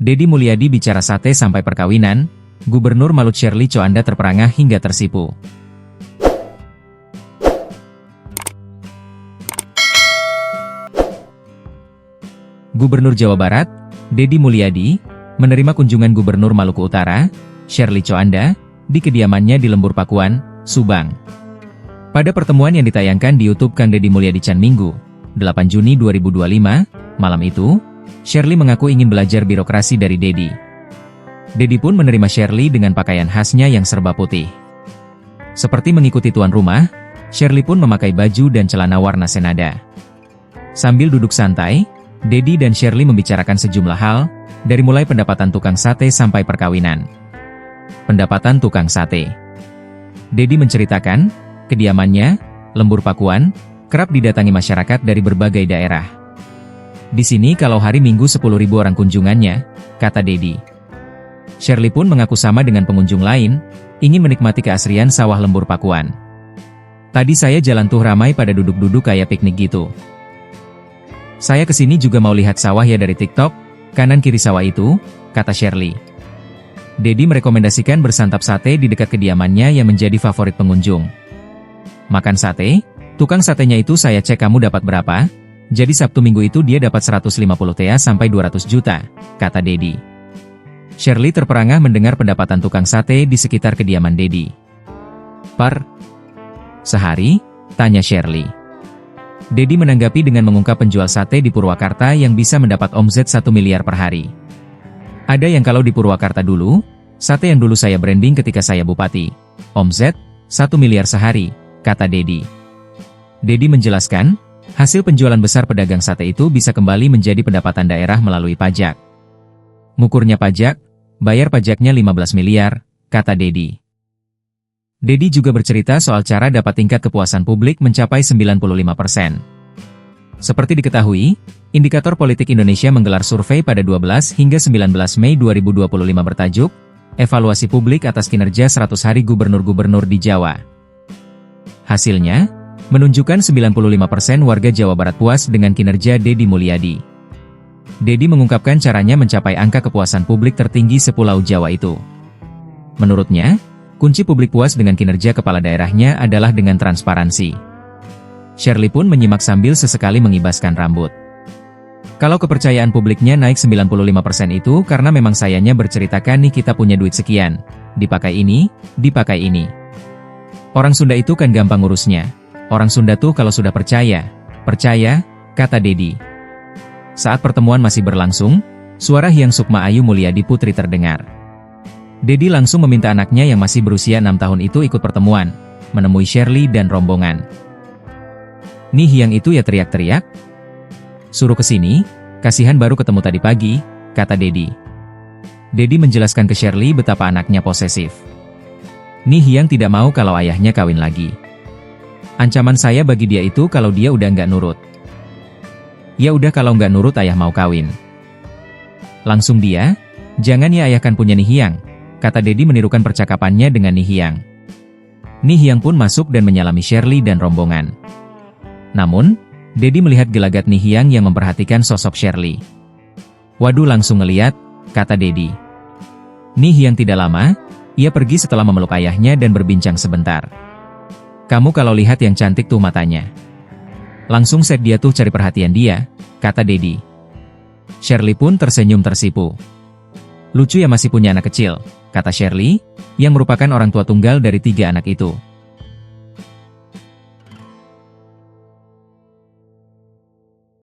Deddy Mulyadi bicara sate sampai perkawinan, Gubernur Malut Sherly Coanda terperangah hingga tersipu. Gubernur Jawa Barat, Deddy Mulyadi, menerima kunjungan Gubernur Maluku Utara, Sherly Coanda, di kediamannya di Lembur Pakuan, Subang. Pada pertemuan yang ditayangkan di YouTube Kang Deddy Mulyadi Chan Minggu, 8 Juni 2025, malam itu, Sherly mengaku ingin belajar birokrasi dari Deddy. Deddy pun menerima Sherly dengan pakaian khasnya yang serba putih. Seperti mengikuti tuan rumah, Sherly pun memakai baju dan celana warna senada. Sambil duduk santai, Deddy dan Sherly membicarakan sejumlah hal, dari mulai pendapatan tukang sate sampai perkawinan. Pendapatan tukang sate. Deddy menceritakan, kediamannya, Lembur Pakuan, kerap didatangi masyarakat dari berbagai daerah. Di sini kalau hari Minggu 10.000 orang kunjungannya, kata Deddy. Sherly pun mengaku sama dengan pengunjung lain, ingin menikmati keasrian sawah Lembur Pakuan. Tadi saya jalan tuh ramai pada duduk-duduk kayak piknik gitu. Saya kesini juga mau lihat sawah ya dari TikTok, kanan kiri sawah itu, kata Sherly. Deddy merekomendasikan bersantap sate di dekat kediamannya yang menjadi favorit pengunjung. Makan sate? Tukang satenya itu saya cek kamu dapat berapa? Jadi Sabtu Minggu itu dia dapat 150 TA sampai 200 juta, kata Deddy. Sherly terperangah mendengar pendapatan tukang sate di sekitar kediaman Deddy. Per sehari? Tanya Sherly. Deddy menanggapi dengan mengungkap penjual sate di Purwakarta yang bisa mendapat omzet 1 miliar per hari. Ada yang kalau di Purwakarta dulu, sate yang dulu saya branding ketika saya bupati. Omzet, 1 miliar sehari, kata Deddy. Deddy menjelaskan, hasil penjualan besar pedagang sate itu bisa kembali menjadi pendapatan daerah melalui pajak. Ngukurnya pajak, bayar pajaknya 15 miliar, kata Deddy. Deddy juga bercerita soal cara dapat tingkat kepuasan publik mencapai 95%. Seperti diketahui, Indikator Politik Indonesia menggelar survei pada 12 hingga 19 Mei 2025 bertajuk, Evaluasi Publik atas Kinerja 100 Hari Gubernur-Gubernur di Jawa. Hasilnya, menunjukkan 95% warga Jawa Barat puas dengan kinerja Deddy Mulyadi. Deddy mengungkapkan caranya mencapai angka kepuasan publik tertinggi sepulau Jawa itu. Menurutnya, kunci publik puas dengan kinerja kepala daerahnya adalah dengan transparansi. Sherly pun menyimak sambil sesekali mengibaskan rambut. Kalau kepercayaan publiknya naik 95% itu karena memang sayanya berceritakan nih kita punya duit sekian, dipakai ini, dipakai ini. Orang Sunda itu kan gampang ngurusnya. Orang Sunda tuh kalau sudah percaya, kata Deddy. Saat pertemuan masih berlangsung, suara Hyang Sukma Ayu Mulyadi Putri terdengar. Deddy langsung meminta anaknya yang masih berusia 6 tahun itu ikut pertemuan, menemui Sherly dan rombongan. Nih Hyang itu ya teriak-teriak. Suruh kesini, kasihan baru ketemu tadi pagi, kata Deddy. Deddy menjelaskan ke Sherly betapa anaknya posesif. Nih Hyang tidak mau kalau ayahnya kawin lagi. Ancaman saya bagi dia itu kalau dia udah nggak nurut. Ya udah kalau nggak nurut ayah mau kawin. Langsung dia, jangan ya ayah kan punya Nih Hyang, kata Deddy menirukan percakapannya dengan Nih Hyang. Nih Hyang pun masuk dan menyalami Sherly dan rombongan. Namun, Deddy melihat gelagat Nih Hyang yang memperhatikan sosok Sherly. Waduh langsung ngeliat, kata Deddy. Nih Hyang tidak lama, ia pergi setelah memeluk ayahnya dan berbincang sebentar. Kamu kalau lihat yang cantik tuh matanya. Langsung set dia tuh cari perhatian dia, kata Deddy. Sherly pun tersenyum tersipu. Lucu ya masih punya anak kecil, kata Sherly, yang merupakan orang tua tunggal dari 3 anak itu.